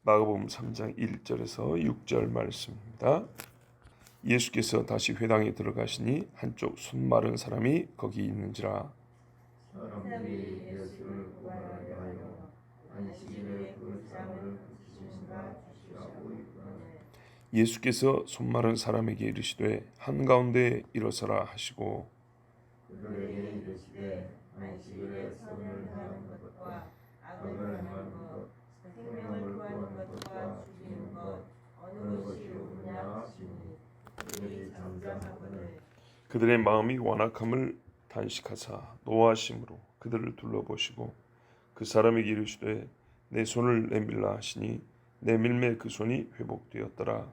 마가복음 3장 1절에서 6절 말씀입니다. 예수께서 다시 회당에 들어가시니 한쪽 손 마른 사람이 거기 있는지라. 사람들이 예수를 고발하게 하여 안식일에 그 사람을 붙이신가 주시라고 이르거늘 예수께서 손 마른 사람에게 이르시되 한가운데 일어서라 하시고 그들에게 이르시되 안식일에 선을 행하는 것과 악을 행하는 것 생명을 구하는 것과 죽이는 것 어느 것이 옳으냐 하시니 그들이 잠잠하거늘 그들의 마음이 완악함을 단식하사 노하심으로 그들을 둘러보시고 그 사람에게 이르시되 내 손을 내밀라 하시니 내밀매 그 손이 회복되었더라.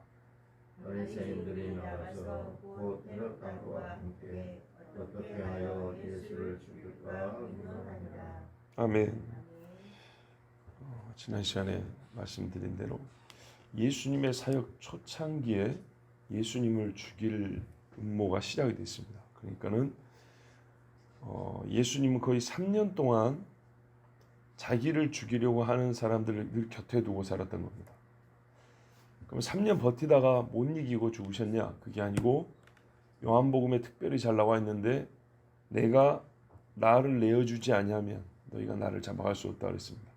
바리새인들이 나가서 곧 헤롯당과 함께 어떻게 하여 예수를 죽일까 의논하니라. 아멘. 지난 시간에 말씀드린 대로 예수님의 사역 초창기에 예수님을 죽일 음모가 시작이 됐습니다. 그러니까는 예수님은 거의 3년 동안 자기를 죽이려고 하는 사람들을 늘 곁에 두고 살았던 겁니다. 그럼 3년 버티다가 못 이기고 죽으셨냐? 그게 아니고 요한복음에 특별히 잘 나와 있는데 내가 나를 내어주지 아니하면 너희가 나를 잡아갈 수 없다 그랬습니다.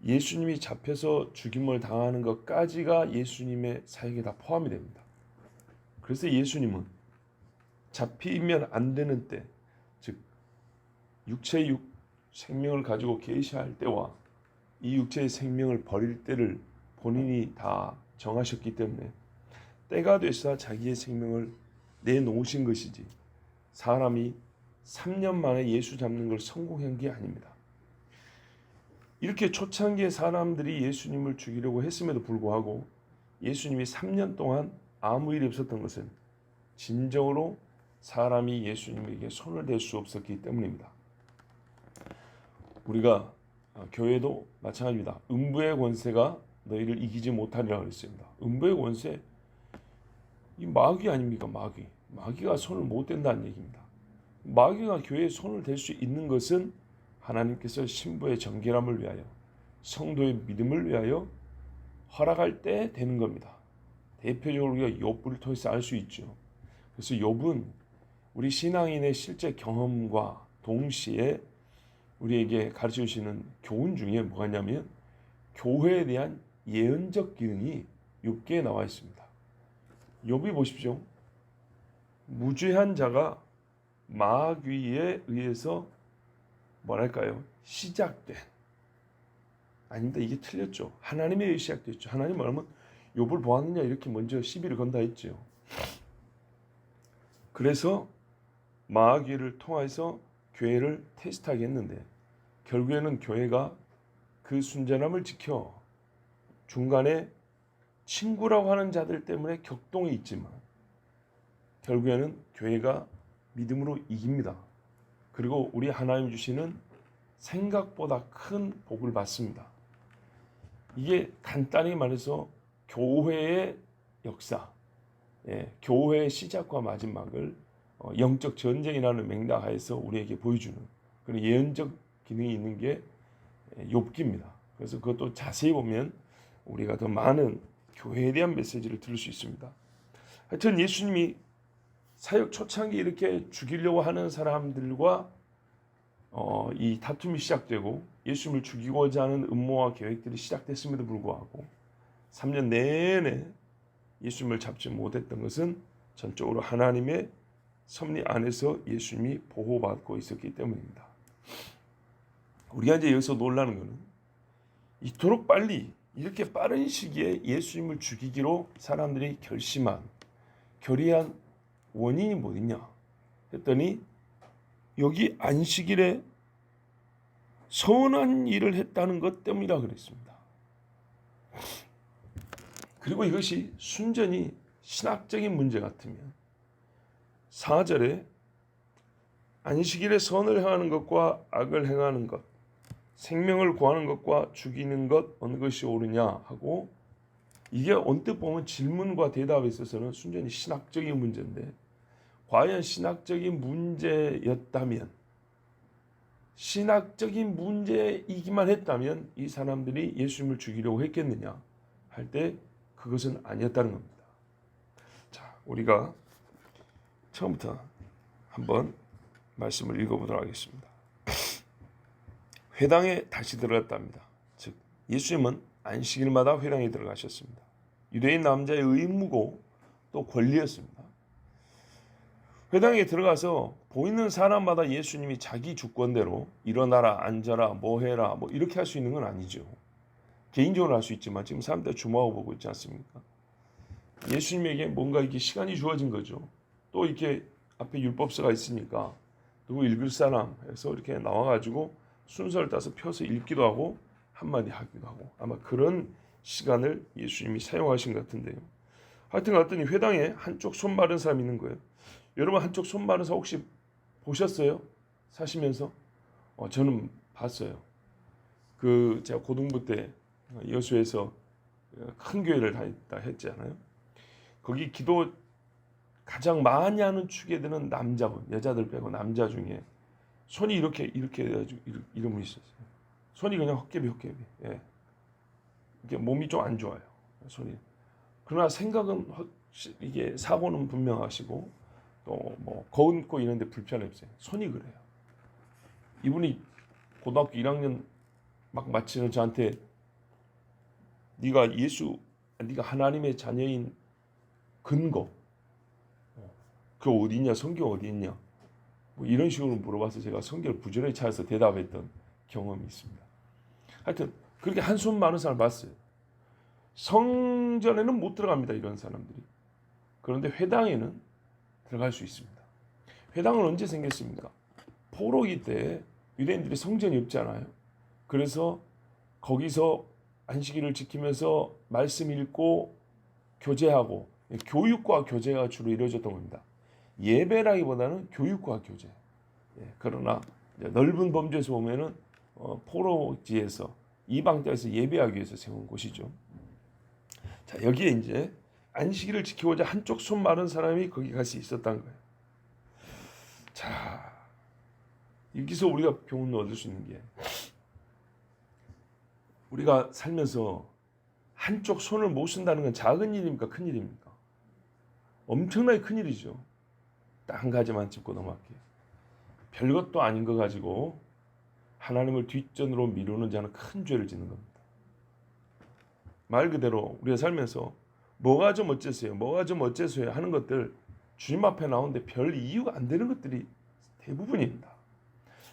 예수님이 잡혀서 죽임을 당하는 것까지가 예수님의 사역에 다 포함이 됩니다. 그래서 예수님은 잡히면 안 되는 때, 즉 육체의 생명을 가지고 계시할 때와 이 육체의 생명을 버릴 때를 본인이 다 정하셨기 때문에 때가 돼서 자기의 생명을 내놓으신 것이지 사람이 3년 만에 예수 잡는 걸 성공한 게 아닙니다. 이렇게 초창기에 사람들이 예수님을 죽이려고 했음에도 불구하고 예수님이 3년 동안 아무 일이 없었던 것은 진정으로 사람이 예수님에게 손을 댈 수 없었기 때문입니다. 우리가 교회도 마찬가지입니다. 음부의 권세가 너희를 이기지 못하리라 그랬습니다. 음부의 권세, 이 마귀 아닙니까? 마귀가 손을 못 댄다는 얘기입니다. 마귀가 교회에 손을 댈 수 있는 것은 하나님께서 신부의 정결함을 위하여 성도의 믿음을 위하여 허락할 때 되는 겁니다. 대표적으로 우리가 욥을 통해서 알 수 있죠. 그래서 욥은 우리 신앙인의 실제 경험과 동시에 우리에게 가르쳐 주시는 교훈 중에 뭐가 있냐면 교회에 대한 예언적 기능이 욥기에 나와 있습니다. 욥이 보십시오. 무죄한 자가 마귀에 의해서 뭐랄까요? 시작된. 아닙니다. 이게 틀렸죠. 하나님에 의해 시작됐죠. 하나님 말하면 욥을 보았느냐 이렇게 먼저 시비를 건다 했죠. 그래서 마귀를 통해서 교회를 테스트하게 했는데 결국에는 교회가 그 순전함을 지켜 중간에 친구라고 하는 자들 때문에 격동이 있지만 결국에는 교회가 믿음으로 이깁니다. 그리고 우리 하나님 주시는 생각보다 큰 복을 받습니다. 이게 간단히 말해서 교회의 역사, 교회의 시작과 마지막을 영적 전쟁이라는 맥락 하에서 우리에게 보여주는 그런 예언적 기능이 있는 게 욥기입니다. 그래서 그것도 자세히 보면 우리가 더 많은 교회에 대한 메시지를 들을 수 있습니다. 하여튼 예수님이 사역 초창기 이렇게 죽이려고 하는 사람들과 이 다툼이 시작되고 예수님을 죽이고자 하는 음모와 계획들이 시작됐음에도 불구하고 3년 내내 예수님을 잡지 못했던 것은 전적으로 하나님의 섭리 안에서 예수님이 보호받고 있었기 때문입니다. 우리가 이제 여기서 놀라는 것은 이토록 빨리 이렇게 빠른 시기에 예수님을 죽이기로 사람들이 결의한 원인이 뭐냐 했더니 여기 안식일에 선한 일을 했다는 것 때문이라 그랬습니다. 그리고 이것이 순전히 신학적인 문제 같으면 4절에 안식일에 선을 행하는 것과 악을 행하는 것, 생명을 구하는 것과 죽이는 것 어느 것이 옳으냐 하고 이게 언뜻 보면 질문과 대답에 있어서는 순전히 신학적인 문제인데 과연 신학적인 문제였다면 신학적인 문제이기만 했다면 이 사람들이 예수님을 죽이려고 했겠느냐 할 때 그것은 아니었다는 겁니다. 자, 우리가 처음부터 한번 말씀을 읽어보도록 하겠습니다. 회당에 다시 들어갔답니다. 즉 예수님은 안식일마다 회당에 들어가셨습니다. 유대인 남자의 의무고 또 권리였습니다. 회당에 들어가서 보이는 사람마다 예수님이 자기 주권대로 일어나라, 앉아라, 뭐 해라, 뭐 이렇게 할 수 있는 건 아니죠. 개인적으로 할 수 있지만 지금 사람들 주목하고 보고 있지 않습니까? 예수님에게 뭔가 이렇게 시간이 주어진 거죠. 또 이렇게 앞에 율법서가 있으니까 누구 읽을 사람 해서 이렇게 나와가지고 순서를 따서 펴서 읽기도 하고 한마디 하기도 하고 아마 그런 시간을 예수님이 사용하신 것 같은데요. 하여튼 갔더니 회당에 한쪽 손 마른 사람이 있는 거예요. 여러분 한쪽 손 마른 사람 혹시 보셨어요? 사시면서? 저는 봤어요. 제가 고등부 때 여수에서 큰 교회를 다녔다 했잖아요. 거기 기도 가장 많이 하는 축에 드는 남자분, 여자들 빼고 남자 중에 손이 이렇게 해가지고 이런 분이 있었어요. 손이 그냥 헛개비. 예. 이게 몸이 좀 안 좋아요. 손이. 그러나 생각은 이게 사고는 분명하시고 또 뭐 걷고 이런데 불편이 없어요. 손이 그래요. 이분이 고등학교 1학년 막 마치는 저한테 네가 하나님의 자녀인 근거 그 어디 있냐, 성경 어디 있냐, 뭐 이런 식으로 물어봐서 제가 성경을 부지런히 찾아서 대답했던 경험이 있습니다. 하여튼 그렇게 한숨 많은 사람 봤어요. 성전에는 못 들어갑니다, 이런 사람들이. 그런데 회당에는 들어갈 수 있습니다. 회당은 언제 생겼습니까? 포로기 때 유대인들이 성전이 없잖아요. 그래서 거기서 안식일을 지키면서 말씀 읽고 교제하고 교육과 교제가 주로 이루어졌던 겁니다. 예배라기보다는 교육과 교제. 그러나 넓은 범주에서 보면은 포로지에서 이방 땅에서 예배하기 위해서 세운 곳이죠. 자, 여기에 이제 안식일을 지키고자 한쪽 손 마른 사람이 거기 갈 수 있었다는 거예요. 자, 여기서 우리가 교훈을 얻을 수 있는 게 우리가 살면서 한쪽 손을 못 쓴다는 건 작은 일입니까? 큰 일입니까? 엄청나게 큰 일이죠. 딱 한 가지만 짚고 넘어갈게요. 별것도 아닌 거 가지고 하나님을 뒷전으로 미루는 자는 큰 죄를 짓는 겁니다. 말 그대로 우리가 살면서 뭐가 좀 어째서요, 뭐가 좀 어째서요 하는 것들 주님 앞에 나오는데 별 이유가 안 되는 것들이 대부분입니다.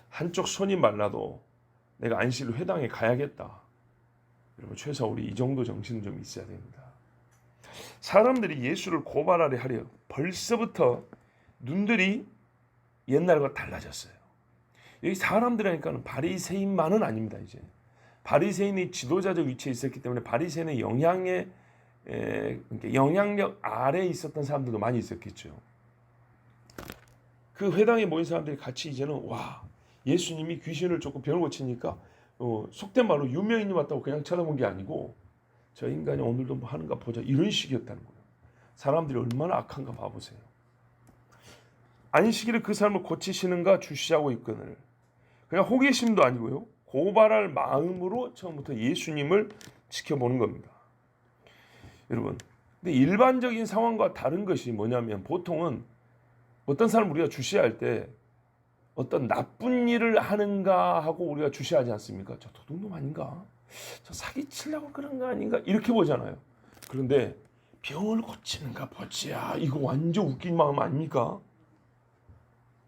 한쪽 손이 말라도 내가 안식일 회당에 가야겠다. 여러분 최소 우리 이 정도 정신은 좀 있어야 됩니다. 사람들이 예수를 고발하려 하려 벌써부터 눈들이 옛날과 달라졌어요. 여기 사람들이니까는 바리새인만은 아닙니다. 이제 바리새인이 지도자적 위치에 있었기 때문에 바리새인의 영향력 아래에 있었던 사람들도 많이 있었겠죠. 그 회당에 모인 사람들이 같이 이제는 예수님이 귀신을 쫓고 병을 고치니까 속된 말로 유명인이 왔다고 그냥 쳐다본 게 아니고 저 인간이 오늘도 뭐 하는가 보자 이런 식이었다는 거예요. 사람들이 얼마나 악한가 봐보세요. 안식일에 그 사람을 고치시는가 주시하고 있거늘 그냥 호기심도 아니고요. 고발할 마음으로 처음부터 예수님을 지켜보는 겁니다. 여러분, 근데 일반적인 상황과 다른 것이 뭐냐면 보통은 어떤 사람 우리가 주시할 때 어떤 나쁜 일을 하는가 하고 우리가 주시하지 않습니까? 저 도둑놈 아닌가? 저 사기치려고 그런 거 아닌가? 이렇게 보잖아요. 그런데 병을 고치는가 보지야. 이거 완전 웃긴 마음 아닙니까?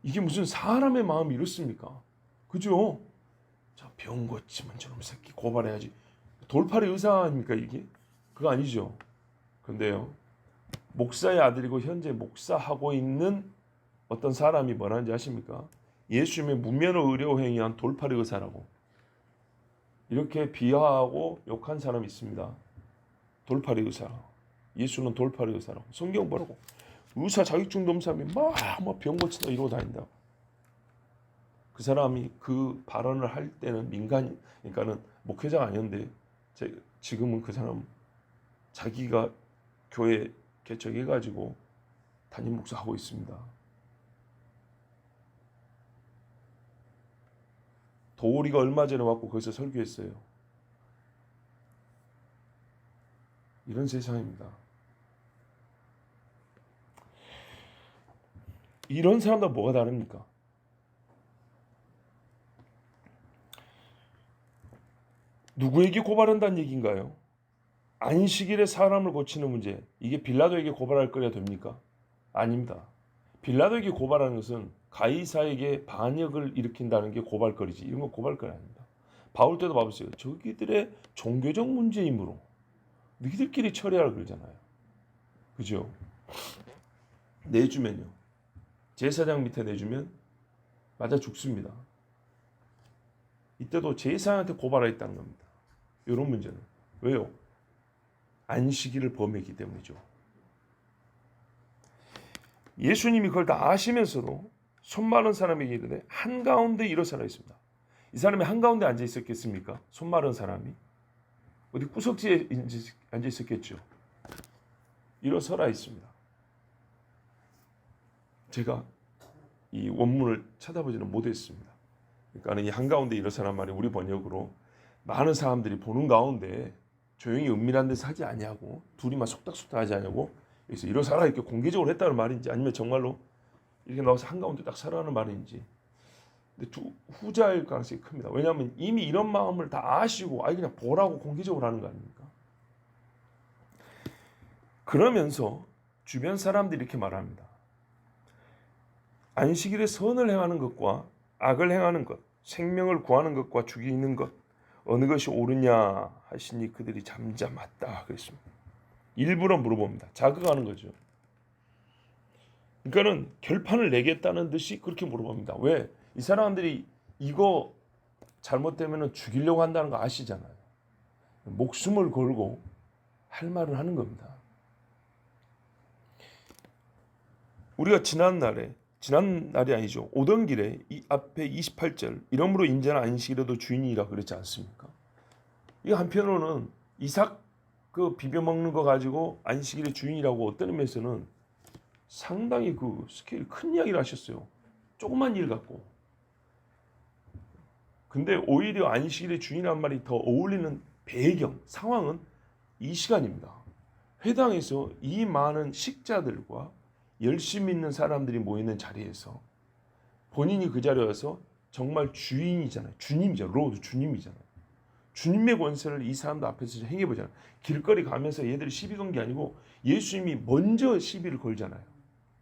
이게 무슨 사람의 마음이 이렇습니까? 그죠? 저 병 고치면 저놈 새끼 고발해야지. 돌팔이 의사 아닙니까 이게? 그거 아니죠. 근데요. 목사의 아들이고 현재 목사하고 있는 어떤 사람이 뭐라는지 아십니까? 예수님의 무면허 의료 행위한 돌팔이 의사라고 이렇게 비하하고 욕한 사람이 있습니다. 돌팔이 의사. 예수는 돌팔이 의사라고. 성경 보라고. 의사 자격증 넘은 사람이 막 병 고친다 이러고 다닌다. 그 사람이 그 발언을 할 때는 그러니까는 목회자가 아니었는데 지금은 그 사람 자기가 교회 개척해가지고 담임 목사하고 있습니다. 도우리가 얼마 전에 왔고 거기서 설교했어요. 이런 세상입니다. 이런 사람들 뭐가 다릅니까? 누구에게 고발한다는 얘기인가요? 안식일에 사람을 고치는 문제, 이게 빌라도에게 고발할 거야 됩니까? 아닙니다. 빌라도에게 고발하는 것은 가이사에게 반역을 일으킨다는 게 고발거리지, 이런 거 고발거리 아닙니다. 바울 때도 봐보세요. 저기들의 종교적 문제이므로 너희들끼리 처리하라 그러잖아요. 그죠? 내주면요, 제사장 밑에 내주면 맞아 죽습니다. 이때도 제사장한테 고발하겠다는 겁니다. 이런 문제는. 왜요? 안식일을 범했기 때문이죠. 예수님이 그걸 다 아시면서도 손 마른 사람에게 이르되 한가운데 일어서라 했습니다. 이 사람이 한가운데 앉아 있었겠습니까? 손 마른 사람이 어디 구석지에 앉아 있었겠죠. 일어서라 했습니다. 제가 이 원문을 찾아보지는 못했습니다. 그러니까 이 한가운데 일어서란 말이 우리 번역으로 많은 사람들이 보는 가운데 조용히 은밀한 데서 하지 아니하고 둘이만 속닥속닥 하지 아니하고 여기서 일어서라 이렇게 공개적으로 했다는 말인지, 아니면 정말로 이렇게 나와서 한가운데 딱 서라는 말인지. 근데 후자일 가능성이 큽니다. 왜냐하면 이미 이런 마음을 다 아시고 그냥 보라고 공개적으로 하는 거 아닙니까? 그러면서 주변 사람들이 이렇게 말합니다. 안식일에 선을 행하는 것과 악을 행하는 것, 생명을 구하는 것과 죽이는 것, 어느 것이 옳으냐 하시니 그들이 잠잠했다 그랬습니다. 일부러 물어봅니다. 자극하는 거죠. 그러니까는 결판을 내겠다는 듯이 그렇게 물어봅니다. 왜? 이 사람들이 이거 잘못되면 죽이려고 한다는 거 아시잖아요. 목숨을 걸고 할 말을 하는 겁니다. 우리가 지난날이 아니죠. 오던 길에 이 앞에 28절 이러므로 인자는 안식일에도 주인이라 그랬지 않습니까? 이 한편으로는 이삭 그 비벼 먹는 거 가지고 안식일의 주인이라고 어떤 의미에서는 상당히 그 스케일 큰 이야기를 하셨어요. 조그만 일 갖고. 근데 오히려 안식일의 주인이란 말이 더 어울리는 배경, 상황은 이 시간입니다. 회당에서 이 많은 식자들과 열심히 있는 사람들이 모이는 자리에서 본인이 그 자리에 와서 정말 주인이잖아요. 주님이잖아요. 로드 주님이잖아요. 주님의 권세를 이 사람들 앞에서 행해보잖아요. 길거리 가면서 얘들이 시비 건 게 아니고 예수님이 먼저 시비를 걸잖아요.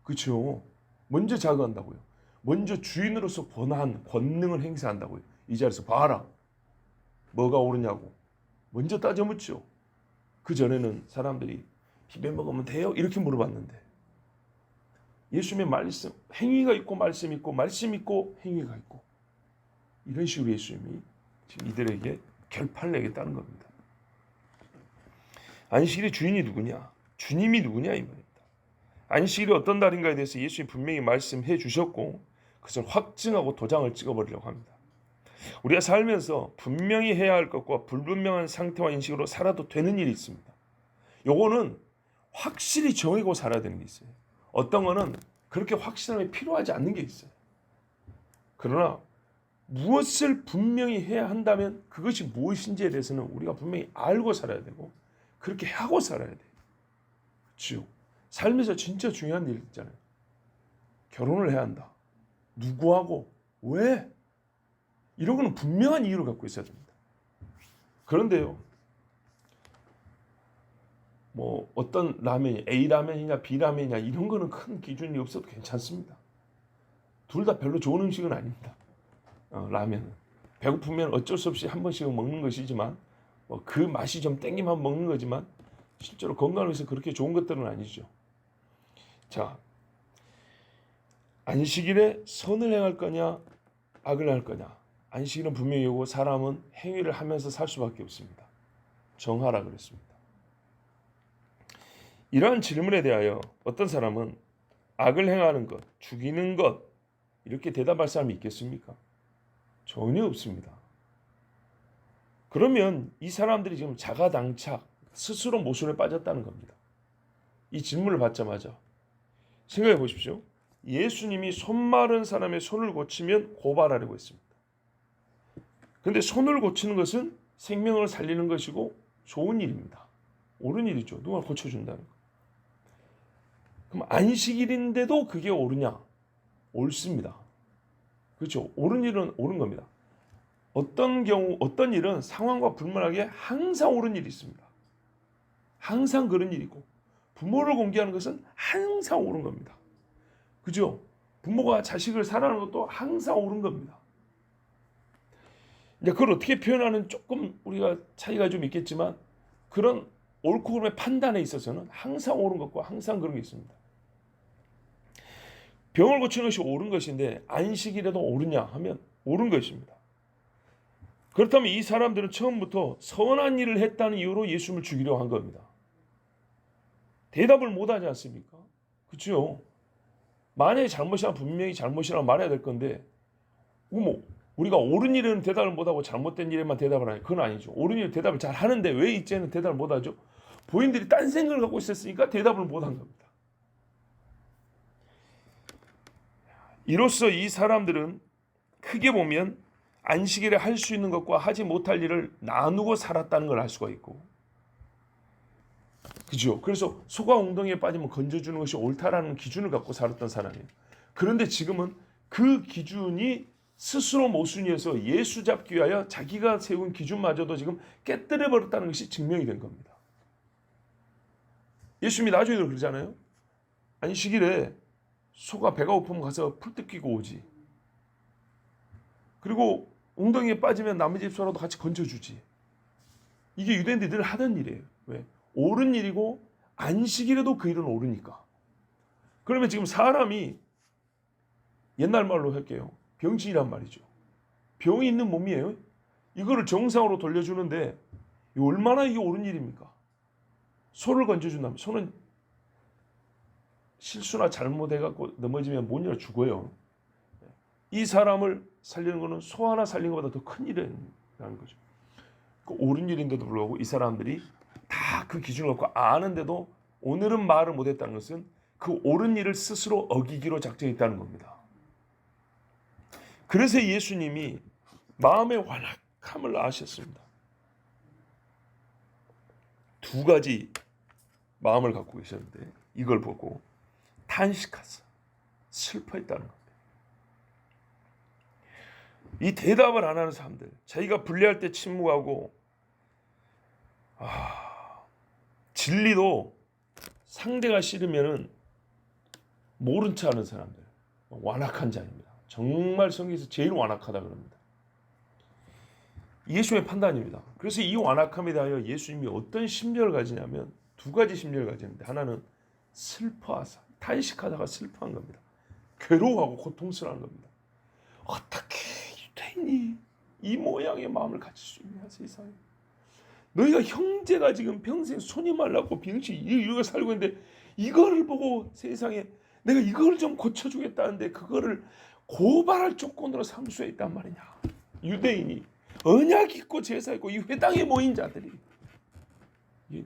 그렇죠? 먼저 자극한다고요. 먼저 주인으로서 권한, 권능을 행사한다고요. 이 자리에서 봐라. 뭐가 옳으냐고. 먼저 따져 묻죠. 그 전에는 사람들이 비벼 먹으면 돼요? 이렇게 물어봤는데 예수님의 말씀, 행위가 있고 말씀 있고 말씀 있고 행위가 있고 이런 식으로 예수님이 지금 이들에게 결판을 내겠다는 겁니다. 안식일의 주인이 누구냐? 주님이 누구냐 이 말입니다. 안식일이 어떤 날인가에 대해서 예수님이 분명히 말씀해 주셨고 그것을 확증하고 도장을 찍어버리려고 합니다. 우리가 살면서 분명히 해야 할 것과 불분명한 상태와 인식으로 살아도 되는 일이 있습니다. 요거는 확실히 정하고 살아야 되는 게 있어요. 어떤 거는 그렇게 확실함이 필요하지 않는 게 있어요. 그러나 무엇을 분명히 해야 한다면 그것이 무엇인지에 대해서는 우리가 분명히 알고 살아야 되고 그렇게 하고 살아야 돼요. 그렇죠? 삶에서 진짜 중요한 일 있잖아요. 결혼을 해야 한다. 누구하고? 왜? 이런 거는 분명한 이유를 갖고 있어야 됩니다. 그런데요. 뭐 어떤 라면이 A 라면이냐 B 라면이냐 이런 거는 큰 기준이 없어도 괜찮습니다. 둘 다 별로 좋은 음식은 아닙니다. 라면은 배고프면 어쩔 수 없이 한 번씩은 먹는 것이지만 뭐 그 맛이 좀 땡기면 먹는 거지만 실제로 건강을 위해서 그렇게 좋은 것들은 아니죠. 자, 안식일에 선을 행할 거냐 악을 할 거냐. 안식일은 분명히 오고 사람은 행위를 하면서 살 수밖에 없습니다. 정하라 그랬습니다. 이러한 질문에 대하여 어떤 사람은 악을 행하는 것, 죽이는 것 이렇게 대답할 사람이 있겠습니까? 전혀 없습니다. 그러면 이 사람들이 지금 자가당착, 스스로 모순에 빠졌다는 겁니다. 이 질문을 받자마자 생각해 보십시오. 예수님이 손 마른 사람의 손을 고치면 고발하려고 했습니다. 근데 손을 고치는 것은 생명을 살리는 것이고 좋은 일입니다. 옳은 일이죠. 누가 고쳐준다는 거. 그럼 안식일인데도 그게 옳으냐? 옳습니다. 그렇죠. 옳은 일은 옳은 겁니다. 어떤 경우 어떤 일은 상황과 불문하게 항상 옳은 일이 있습니다. 항상 그런 일이고 부모를 공개하는 것은 항상 옳은 겁니다. 그죠? 부모가 자식을 사랑하는 것도 항상 옳은 겁니다. 이제 그걸 어떻게 표현하는 조금 우리가 차이가 좀 있겠지만 그런 옳고 그름의 판단에 있어서는 항상 옳은 것과 항상 그런 게 있습니다. 병을 고치는 것이 옳은 것인데 안식일에도 옳으냐 하면 옳은 것입니다. 그렇다면 이 사람들은 처음부터 선한 일을 했다는 이유로 예수님을 죽이려고 한 겁니다. 대답을 못하지 않습니까? 그렇죠? 만약에 잘못이라면 분명히 잘못이라고 말해야 될 건데 뭐 우리가 옳은 일은 대답을 못하고 잘못된 일에만 대답을 하냐? 그건 아니죠. 옳은 일 대답을 잘 하는데 왜 이제는 대답을 못하죠? 본인들이 딴 생각을 갖고 있었으니까 대답을 못한 겁니다. 이로써 이 사람들은 크게 보면 안식일에 할 수 있는 것과 하지 못할 일을 나누고 살았다는 걸 알 수가 있고, 그죠? 그래서 소가 웅덩이에 빠지면 건져주는 것이 옳다라는 기준을 갖고 살았던 사람이에요. 그런데 지금은 그 기준이 스스로 모순이어서 예수 잡기 위하여 자기가 세운 기준마저도 지금 깨뜨려 버렸다는 것이 증명이 된 겁니다. 예수님이 나중에도 그러잖아요. 안식일에 소가 배가 고프면 가서 풀 뜯기고 오지. 그리고 웅덩이에 빠지면 남의 집 소라도 같이 건져주지. 이게 유대인들이 늘 하던 일이에요. 왜? 옳은 일이고 안식일에도 그 일은 옳으니까. 그러면 지금 사람이 옛날 말로 할게요. 병신이란 말이죠. 병이 있는 몸이에요. 이거를 정상으로 돌려주는데 얼마나 이게 옳은 일입니까? 소를 건져준다면 소는 실수나 잘못해갖고 넘어지면 못 일어 죽어요. 이 사람을 살리는 것은 소 하나 살리는 것보다 더 큰 일이라는 거죠. 그 옳은 일인데도 불구하고 이 사람들이 다 그 기준을 갖고 아는데도 오늘은 말을 못했다는 것은 그 옳은 일을 스스로 어기기로 작정했다는 겁니다. 그래서 예수님이 마음의 완악함을 아셨습니다. 두 가지 마음을 갖고 계셨는데 이걸 보고 탄식하사 슬퍼했다는 겁니다. 이 대답을 안 하는 사람들, 자기가 분리할 때 침묵하고 진리도 상대가 싫으면은 모른 체 하는 사람들, 완악한 자입니다. 정말 성경에서 제일 완악하다 그럽니다. 예수님의 판단입니다. 그래서 이 완악함에 대하여 예수님이 어떤 심려를 가지냐면 두 가지 심려를 가지는데 하나는 슬퍼하사, 탄식하다가 슬퍼한 겁니다. 괴로워하고 고통스러운 겁니다. 어떻게 유대인이 이 모양의 마음을 가질 수 있냐 세상에. 너희가 형제가 지금 평생 손이 말랐고 병신 이렇게 살고 있는데 이거를 보고 세상에 내가 이걸 좀 고쳐주겠다는데 그거를 고발할 조건으로 삼을 수 있단 말이냐. 유대인이 언약 있고 제사 있고 이 회당에 모인 자들이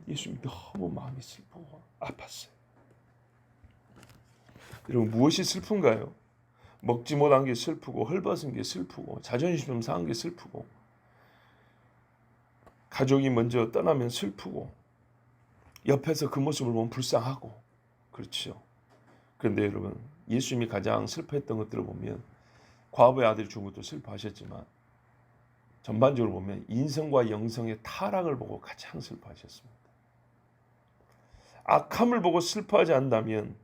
예수님이 너무 마음이 슬프고 아팠어요. 여러분 무엇이 슬픈가요? 먹지 못한 게 슬프고 헐벗은 게 슬프고 자존심 좀 상한 게 슬프고 가족이 먼저 떠나면 슬프고 옆에서 그 모습을 보면 불쌍하고 그렇죠. 그런데 여러분 예수님이 가장 슬퍼했던 것들을 보면 과부의 아들이 죽은 것도 슬퍼하셨지만 전반적으로 보면 인성과 영성의 타락을 보고 가장 슬퍼하셨습니다. 악함을 보고 슬퍼하지 않는다면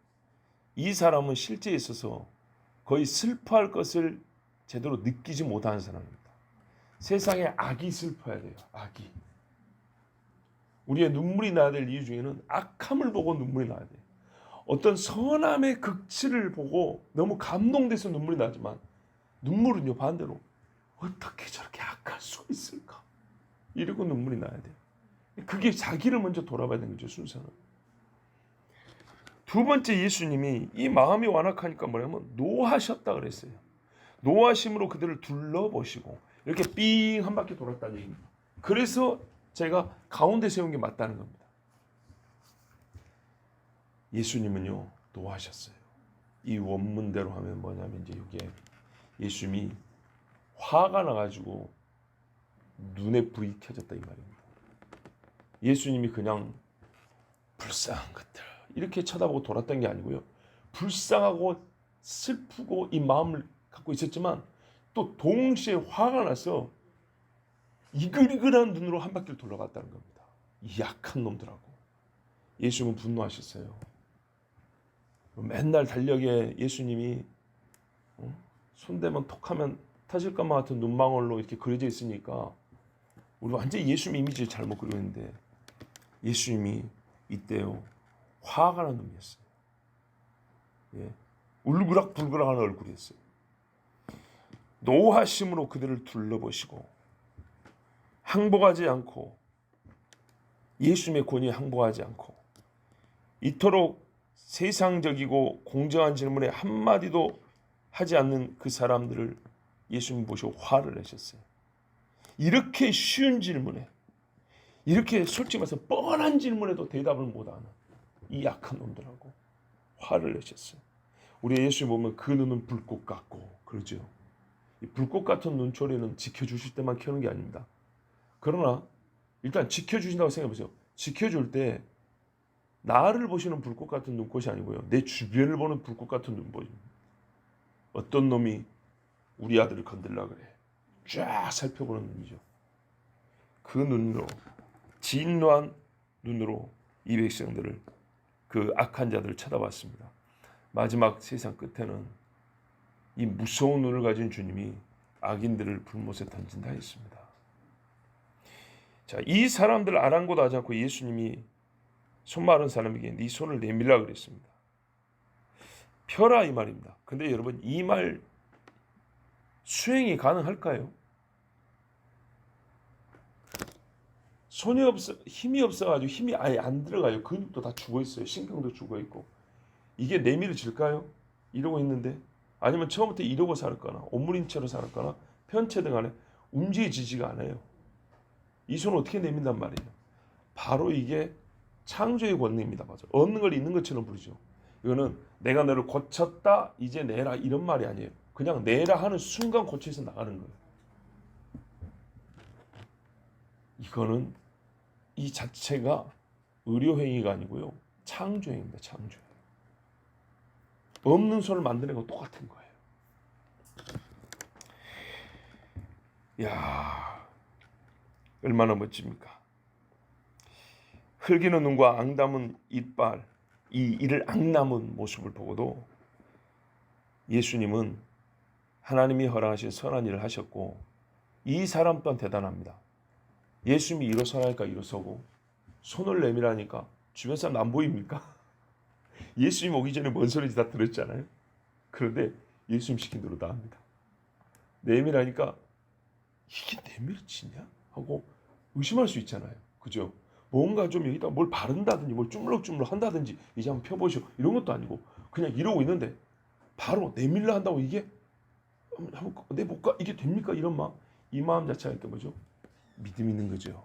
이 사람은 실제에 있어서 거의 슬퍼할 것을 제대로 느끼지 못하는 사람입니다. 세상에 악이 슬퍼야 돼요. 악이. 우리의 눈물이 나야 될 이유 중에는 악함을 보고 눈물이 나야 돼요. 어떤 선함의 극치를 보고 너무 감동돼서 눈물이 나지만 눈물은요 반대로 어떻게 저렇게 악할 수가 있을까? 이러고 눈물이 나야 돼요. 그게 자기를 먼저 돌아봐야 되는 거죠. 순서는. 두 번째 예수님이 이 마음이 완악하니까 뭐냐면 노하셨다 그랬어요. 노하심으로 그들을 둘러보시고 이렇게 삥 한 바퀴 돌았다는 얘기입니다. 그래서 제가 가운데 세운 게 맞다는 겁니다. 예수님은요 노하셨어요. 이 원문대로 하면 뭐냐면 이제 여기에 예수님이 화가 나가지고 눈에 불이 켜졌다 이 말입니다. 예수님이 그냥 불쌍한 것들 이렇게 쳐다보고 돌았던 게 아니고요. 불쌍하고 슬프고 이 마음을 갖고 있었지만 또 동시에 화가 나서 이글이글한 눈으로 한 바퀴를 돌아갔다는 겁니다. 이 약한 놈들하고. 예수님은 분노하셨어요. 맨날 달력에 예수님이 손대면 톡하면 터질 것만 같은 눈망울로 이렇게 그려져 있으니까 우리 완전히 예수님 이미지를 잘못 그리고 있는데 예수님이 이때요 화가 난 놈이었어요. 예. 울그락불그락하는 얼굴이었어요. 노하심으로 그들을 둘러보시고 항복하지 않고 예수님의 권위에 항복하지 않고 이토록 세상적이고 공정한 질문에 한마디도 하지 않는 그 사람들을 예수님 보시고 화를 내셨어요. 이렇게 쉬운 질문에 이렇게 솔직히 말해서 뻔한 질문에도 대답을 못하는 이 약한 놈들하고 화를 내셨어요. 우리 예수님 보면 그 눈은 불꽃 같고 그러죠. 이 불꽃 같은 눈초리는 지켜주실 때만 켜는 게 아닙니다. 그러나 일단 지켜주신다고 생각해보세요. 지켜줄 때 나를 보시는 불꽃 같은 눈꽃이 아니고요. 내 주변을 보는 불꽃 같은 눈보입니다. 어떤 놈이 우리 아들을 건들라 그래. 쫙 살펴보는 눈이죠. 그 눈으로 진노한 눈으로 이 백성들을 그 악한 자들을 쳐다봤습니다. 마지막 세상 끝에는 이 무서운 눈을 가진 주님이 악인들을 불못에 던진다 했습니다. 자, 이 사람들 아랑곳 하지 않고 예수님이 손 마른 사람에게 네 손을 내밀라 그랬습니다. 펴라 이 말입니다. 근데 여러분 이 말 수행이 가능할까요? 손이 없어 힘이 없어가지고 힘이 아예 안 들어가요. 근육도 다 죽어 있어요. 신경도 죽어 있고 이게 내밀어질까요? 이러고 있는데 아니면 처음부터 이러고 살았거나 옴므린채로 살았거나 편채 간에 움직여지지가 않아요. 이 손을 어떻게 내민단 말이에요? 바로 이게 창조의 권능입니다. 맞아. 없는 걸 있는 것처럼 부르죠. 이거는 내가 너를 고쳤다 이제 내라 이런 말이 아니에요. 그냥 내라 하는 순간 고쳐서 나가는 거예요. 이거는 이 자체가 의료행위가 아니고요. 창조행위입니다. 창조. 없는 손을 만드는 건 똑같은 거예요. 야, 얼마나 멋집니까? 흘기는 눈과 앙담은 이빨, 이 이를 앙남은 모습을 보고도 예수님은 하나님이 허락하신 선한 일을 하셨고 이 사람 또한 대단합니다. 예수님이 일어서라니까 일어서고 손을 내밀라니까 주변 사람 안 보입니까? 예수님 오기 전에 뭔 소리인지 다 들었잖아요. 그런데 예수님 시킨 대로 다 합니다. 내밀하니까 이게 내밀치냐? 하고 의심할 수 있잖아요. 그죠? 뭔가 좀 여기다 뭘 바른다든지 뭘 주물럭주물럭 한다든지 이제 한번 펴보시오 이런 것도 아니고 그냥 이러고 있는데 바로 내밀라 한다고 이게 한번 내볼까? 이게 됩니까? 이런 마음 이 마음 자체가 이렇게 뭐죠? 믿음이 있는 거죠.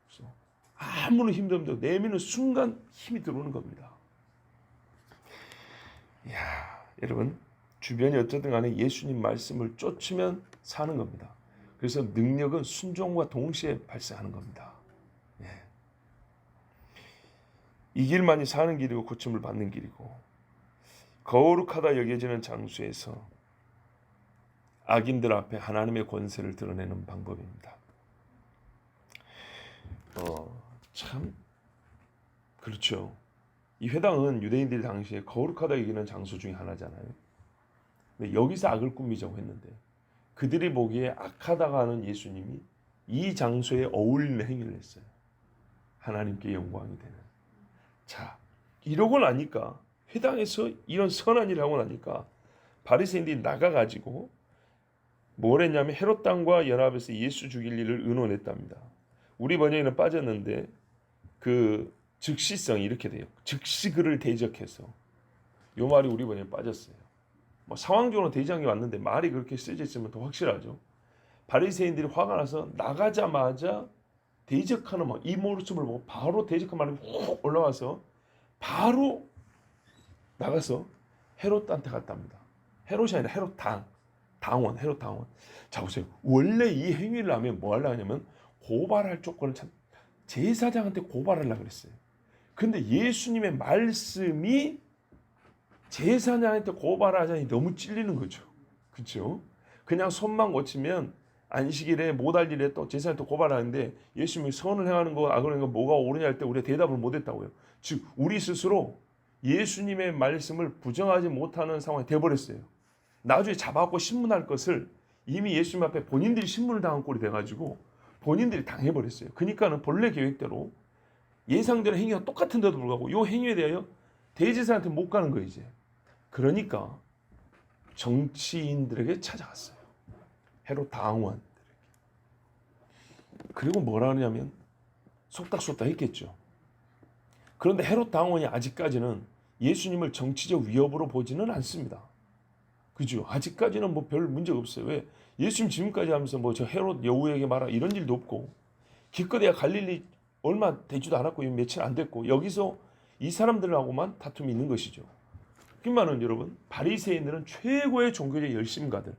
그래서 아무런 힘도 없는데 내미는 순간 힘이 들어오는 겁니다. 이야, 여러분 주변이 어쩌든 간에 예수님 말씀을 쫓으면 사는 겁니다. 그래서 능력은 순종과 동시에 발생하는 겁니다. 예. 이 길만이 사는 길이고 고침을 받는 길이고 거룩하다 여겨지는 장소에서 악인들 앞에 하나님의 권세를 드러내는 방법입니다. 참 그렇죠. 이 회당은 유대인들 당시에 거룩하다 여기는 장소 중에 하나잖아요. 근데 여기서 악을 꾸미자고 했는데 그들이 보기에 악하다가 하는 예수님이 이 장소에 어울리는 행위를 했어요. 하나님께 영광이 되는. 자, 이러고 나니까 회당에서 이런 선한 일을 하고 나니까 바리새인들이 나가가지고 뭘 했냐면 헤롯 당과 연합해서 예수 죽일 일을 의논했답니다. 우리 번역에는 빠졌는데 그 즉시성이 이렇게 돼요. 즉시 그를 대적해서 요 말이 우리 번역에 빠졌어요. 뭐 상황적으로 대적이 왔는데 말이 그렇게 쓰여져 있으면 더 확실하죠. 바리새인들이 화가 나서 나가자마자 대적하는 이 모습을 보고 바로 대적한 말이 훅 올라와서 바로 나가서 헤롯한테 갔답니다. 헤롯이 아니라 헤롯 당. 당원, 헤롯 당원. 자 보세요. 원래 이 행위를 하면 뭐 하려냐면 고발할 조건을 제사장한테 고발하려고 그랬어요. 근데 예수님의 말씀이 제사장한테 고발하자니 너무 찔리는 거죠. 그렇죠? 그냥 손만 고치면 안식일에 못할 일에 또 제사장한테 고발하는데 예수님이 선을 행하는 거 악을 행하는 거 뭐가 옳으냐 할 때 우리가 대답을 못했다고요. 즉 우리 스스로 예수님의 말씀을 부정하지 못하는 상황이 돼버렸어요. 나중에 잡아갖고 신문할 것을 이미 예수님 앞에 본인들이 신문을 당한 꼴이 돼가지고 본인들이 당해버렸어요. 그러니까는 본래 계획대로 예상대로 행위가 똑같은데도 불구하고 이 행위에 대하여 대제사장한테 못 가는 거예요 이제. 그러니까 정치인들에게 찾아갔어요. 헤롯 당원들에게. 그리고 뭐라 하냐면 속닥속닥 했겠죠. 그런데 헤롯 당원이 아직까지는 예수님을 정치적 위협으로 보지는 않습니다. 그죠? 아직까지는 뭐 별 문제가 없어요. 왜? 예수님 지금까지 하면서 뭐 저 헤롯 여우에게 말아 이런 일도 없고 기껏해야 갈릴리 얼마 되지도 않았고 며칠 안 됐고 여기서 이 사람들하고만 다툼이 있는 것이죠. 그만은 여러분 바리새인들은 최고의 종교적 열심가들.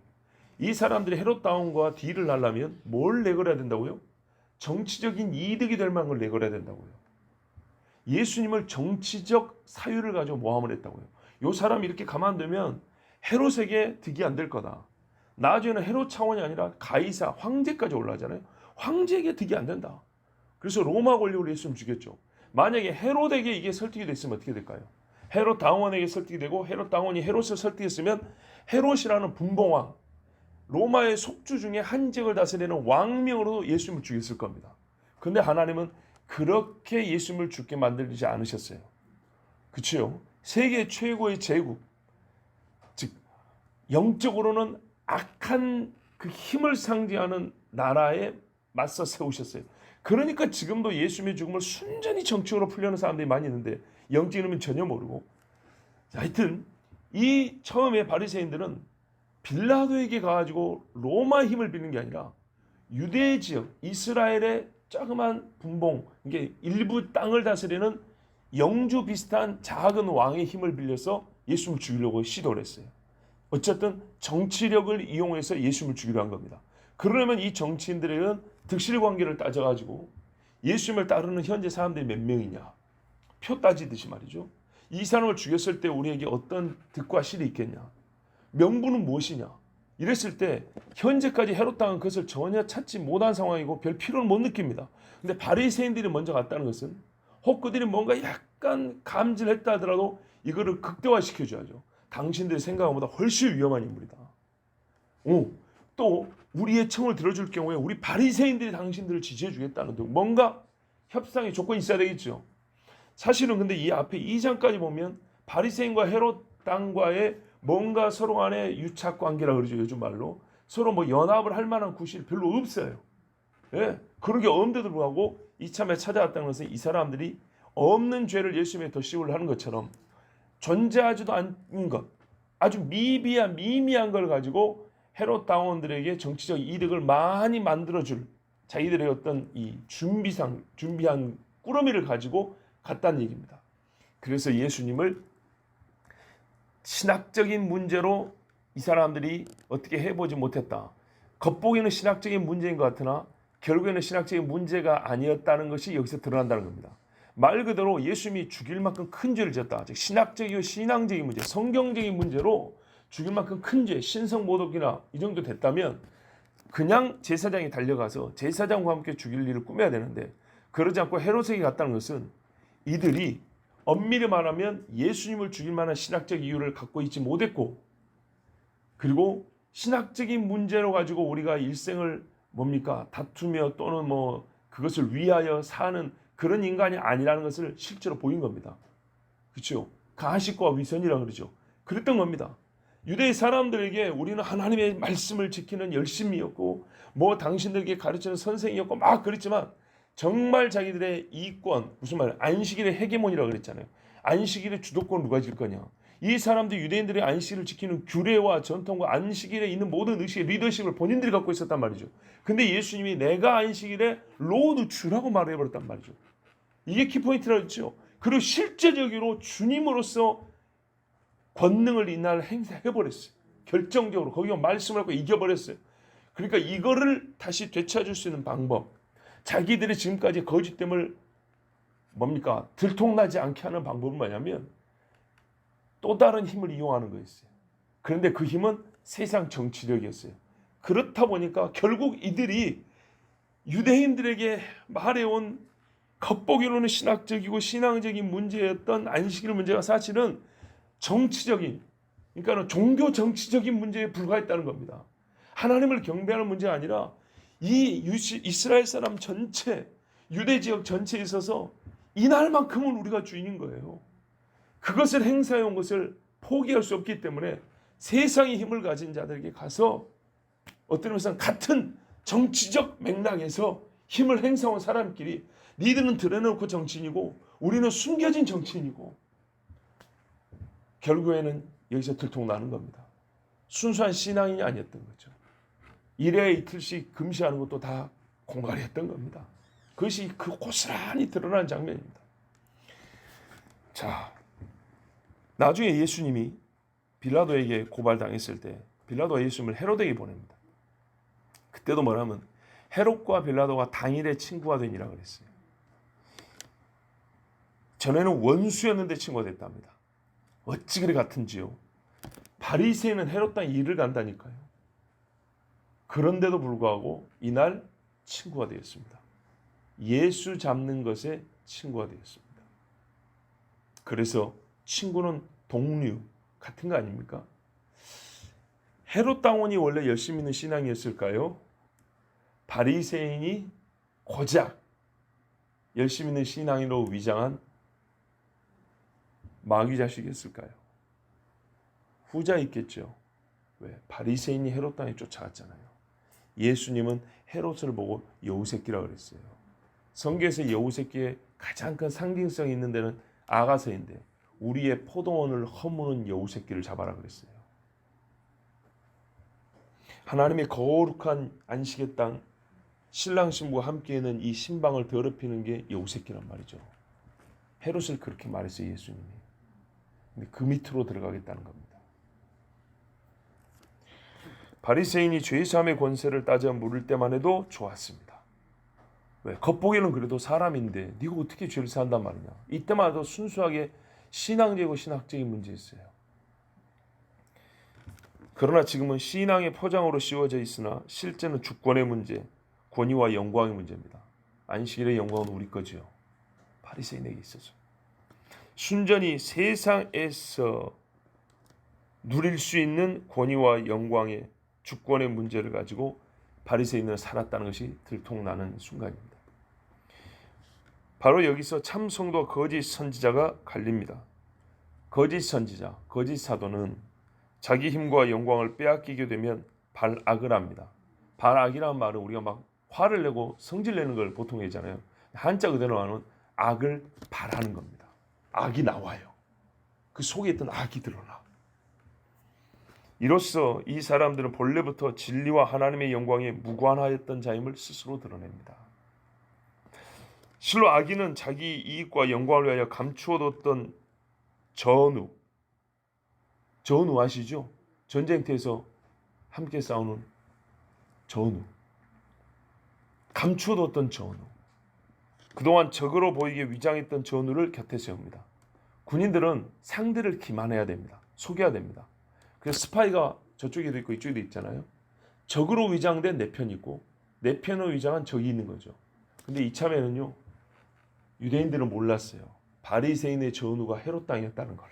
이 사람들이 헤롯 당원과 딜을 하려면 뭘 내걸어야 된다고요? 정치적인 이득이 될 만한 걸 내걸어야 된다고요. 예수님을 정치적 사유를 가지고 모함을 했다고요. 요 사람이 이렇게 가만두면 헤롯에게 득이 안 될 거다. 나중에는 헤롯 차원이 아니라 가이사 황제까지 올라가잖아요. 황제에게 득이 안 된다. 그래서 로마 권력으로 예수님 죽였죠. 만약에 헤롯에게 이게 설득이 됐으면 어떻게 될까요? 헤롯 당원에게 설득이 되고 헤롯 당원이 헤롯을 설득했으면 헤롯이라는 분봉왕, 로마의 속주 중에 한 지역을 다스리는 왕명으로 예수님을 죽였을 겁니다. 근데 하나님은 그렇게 예수님을 죽게 만들지 않으셨어요. 그렇죠? 세계 최고의 제국, 즉 영적으로는 악한 그 힘을 상징하는 나라에 맞서 세우셨어요. 그러니까 지금도 예수님의 죽음을 순전히 정치적으로 풀려는 사람들이 많이 있는데 영적인 의미는 전혀 모르고. 하여튼 이 처음에 바리새인들은 빌라도에게 가가지고 로마 힘을 빌는 게 아니라 유대 지역 이스라엘의 조그만 분봉, 이게 일부 땅을 다스리는 영주 비슷한 작은 왕의 힘을 빌려서 예수님을 죽이려고 시도를 했어요. 어쨌든 정치력을 이용해서 예수님을 죽이려 한 겁니다. 그러려면 이 정치인들에게는 득실 관계를 따져가지고 예수님을 따르는 현재 사람들이 몇 명이냐 표 따지듯이 말이죠. 이 사람을 죽였을 때 우리에게 어떤 득과 실이 있겠냐, 명분은 무엇이냐 이랬을 때 현재까지 헤롯 당은 그것을 전혀 찾지 못한 상황이고 별 필요를 못 느낍니다. 근데 바리새인들이 먼저 갔다는 것은 혹 그들이 뭔가 약간 감질했다 하더라도 이거를 극대화시켜줘야죠. 당신들의 생각보다 훨씬 위험한 인물이다. 또 우리의 청을 들어줄 경우에 우리 바리새인들이 당신들을 지지해 주겠다는 등 뭔가 협상의 조건이 있어야 되겠죠. 사실은 근데 이 앞에 2장까지 보면 바리새인과 헤롯 당과의 뭔가 서로 간의 유착 관계라 그러죠. 요즘 말로 서로 뭐 연합을 할 만한 구실이 별로 없어요. 예, 그런 게 없는데도 불구하고 이참에 찾아왔다는 것은 이 사람들이 없는 죄를 예수님에 덧씌우려 하는 것처럼 존재하지도 않는 것, 아주 미미한 걸 가지고 헤롯 당원들에게 정치적 이득을 많이 만들어줄 자기들의 어떤 이 준비한 꾸러미를 가지고 갔다는 얘기입니다. 그래서 예수님을 신학적인 문제로 이 사람들이 어떻게 해보지 못했다. 겉보기에는 신학적인 문제인 것 같으나 결국에는 신학적인 문제가 아니었다는 것이 여기서 드러난다는 겁니다. 말 그대로 예수님이 죽일 만큼 큰 죄를 졌다. 즉 신학적이고 신앙적인 문제, 성경적인 문제로 죽일 만큼 큰 죄, 신성모독이나 이 정도 됐다면 그냥 제사장이 달려가서 제사장과 함께 죽일 일을 꾸며야 되는데 그러지 않고 헤롯에게 갔다는 것은 이들이 엄밀히 말하면 예수님을 죽일 만한 신학적 이유를 갖고 있지 못했고 그리고 신학적인 문제로 가지고 우리가 일생을 뭡니까 다투며 또는 뭐 그것을 위하여 사는 그런 인간이 아니라는 것을 실제로 보인 겁니다. 그렇죠? 가식과 위선이라 그러죠. 그랬던 겁니다. 유대의 사람들에게 우리는 하나님의 말씀을 지키는 열심이었고 뭐 당신들에게 가르치는 선생이었고 막 그랬지만 정말 자기들의 이권, 무슨 말, 안식일의 헤게모니라고 그랬잖아요. 안식일의 주도권 누가 질 거냐. 이 사람들 유대인들의 안식일을 지키는 규례와 전통과 안식일에 있는 모든 의식의 리더십을 본인들이 갖고 있었단 말이죠. 근데 예수님이 내가 안식일에 로드 주라고 말해버렸단 말이죠. 이게 키포인트라고 했죠. 그리고 실제적으로 주님으로서 권능을 이날 행사해버렸어요. 결정적으로 거기가 말씀을 갖고 이겨버렸어요. 그러니까 이거를 다시 되찾을 수 있는 방법, 자기들이 지금까지 거짓됨을 뭡니까? 들통나지 않게 하는 방법은 뭐냐면 또 다른 힘을 이용하는 거였어요. 그런데 그 힘은 세상 정치력이었어요. 그렇다 보니까 결국 이들이 유대인들에게 말해온 겉보기로는 신학적이고 신앙적인 문제였던 안식일 문제가 사실은 정치적인, 그러니까 종교 정치적인 문제에 불과했다는 겁니다. 하나님을 경배하는 문제가 아니라 이 이스라엘 사람 전체, 유대 지역 전체에 있어서 이날만큼은 우리가 주인인 거예요. 그것을 행사해 온 것을 포기할 수 없기 때문에 세상의 힘을 가진 자들에게 가서 어떤 의미에서는 같은 정치적 맥락에서 힘을 행사한 사람끼리 니들은 드러내놓고 정치인이고 우리는 숨겨진 정치인이고 결국에는 여기서 들통나는 겁니다. 순수한 신앙인이 아니었던 거죠. 일에 이틀씩 금시하는 것도 다 공갈했던 겁니다. 그것이 그 고스란히 드러난 장면입니다. 자, 나중에 예수님이 빌라도에게 고발당했을 때 빌라도가 예수님을 헤로데에게 보냅니다. 그때도 뭐냐면 헤롯과 빌라도가 당일에 친구가 되니라 그랬어요. 전에는 원수였는데 친구가 됐답니다. 어찌 그리 같은지요. 바리새인은 헤롯 땅에 일을 간다니까요. 그런데도 불구하고 이날 친구가 되었습니다. 예수 잡는 것에 친구가 되었습니다. 그래서 친구는 동류 같은 거 아닙니까? 헤롯 당원이 원래 열심히 있는 신앙이었을까요? 바리새인이 고작 열심히 있는 신앙인으로 위장한 마귀 자식이었을까요? 후자 있겠죠. 왜? 바리새인이 헤롯 땅에 쫓아갔잖아요. 예수님은 헤롯을 보고 여우새끼라고 그랬어요. 성경에서 여우새끼의 가장 큰 상징성이 있는 데는 아가서인데 우리의 포도원을 허무는 여우새끼를 잡아라 그랬어요. 하나님의 거룩한 안식의 땅 신랑 신부가 함께 있는 이 신방을 더럽히는 게 여우새끼란 말이죠. 헤롯을 그렇게 말했어요, 예수님이. 근데 그 밑으로 들어가겠다는 겁니다. 바리새인이 죄사함의 권세를 따져 물을 때만 해도 좋았습니다. 왜? 겉보기에는 그래도 사람인데 네가 어떻게 죄를 사한단 말이냐. 이때만 해도 순수하게 신앙적이고 신학적인 문제였어요. 그러나 지금은 신앙의 포장으로 씌워져 있으나 실제는 주권의 문제, 권위와 영광의 문제입니다. 안식일의 영광은 우리 거지요. 바리새인에게 있어서. 순전히 세상에서 누릴 수 있는 권위와 영광의 주권의 문제를 가지고 바리새인은 살았다는 것이 들통나는 순간입니다. 바로 여기서 참 성도와 거짓 선지자가 갈립니다. 거짓 선지자, 거짓 사도는 자기 힘과 영광을 빼앗기게 되면 발악을 합니다. 발악이라는 말은 우리가 막 화를 내고 성질 내는 걸 보통 얘기하잖아요. 한자 그대로 하면 악을 발하는 겁니다. 악이 나와요. 그 속에 있던 악이 드러나. 이로써 이 사람들은 본래부터 진리와 하나님의 영광에 무관하였던 자임을 스스로 드러냅니다. 실로 악인은 자기 이익과 영광을 위하여 감추어뒀던 전우 아시죠? 전쟁터에서 함께 싸우는 전우, 감추어뒀던 전우, 그동안 적으로 보이게 위장했던 전우를 곁에 세웁니다. 군인들은 상대를 기만해야 됩니다. 속여야 됩니다. 그래서 스파이가 저쪽에도 있고 이쪽에도 있잖아요. 적으로 위장된 내 편이 있고 내 편으로 위장한 적이 있는 거죠. 근데 이참에는요, 유대인들은 몰랐어요. 바리새인의 전우가 헤롯 땅이었다는 걸.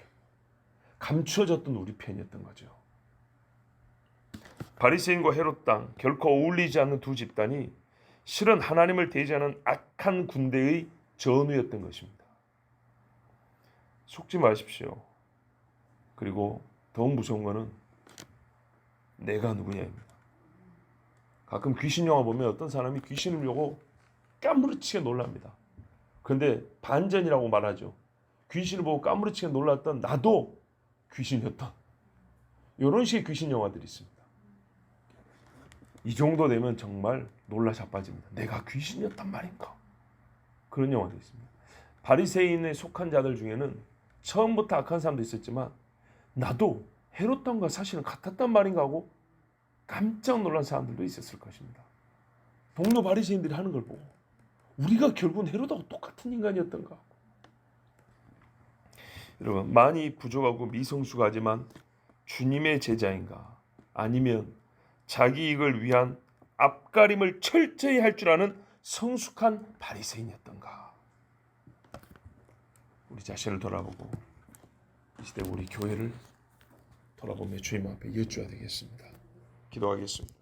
감추어졌던 우리 편이었던 거죠. 바리새인과 헤롯 땅, 결코 어울리지 않는 두 집단이 실은 하나님을 대지하는 악한 군대의 전우였던 것입니다. 속지 마십시오. 그리고 더 무서운 거는 내가 누구냐입니다. 가끔 귀신 영화 보면 어떤 사람이 귀신을 보고 까무러치게 놀랍니다. 그런데 반전이라고 말하죠. 귀신을 보고 까무러치게 놀랐던 나도 귀신이었던, 이런 식의 귀신 영화들이 있습니다. 이 정도 되면 정말 놀라 자빠집니다. 내가 귀신이었단 말인가? 그런 영화도 있습니다. 바리새인에 속한 자들 중에는 처음부터 악한 사람도 있었지만 나도 헤롯 왕과 사실은 같았단 말인가 하고 깜짝 놀란 사람들도 있었을 것입니다. 동료 바리새인들이 하는 걸 보고 우리가 결국은 헤롯하고 똑같은 인간이었던가. 여러분, 많이 부족하고 미성숙하지만 주님의 제자인가, 아니면 자기 이익을 위한 앞가림을 철저히 할 줄 아는 성숙한 바리새인이었던가. 우리 자신을 돌아보고 이 시대 우리 교회를 돌아보며 주님 앞에 여쭈어야 되겠습니다. 기도하겠습니다.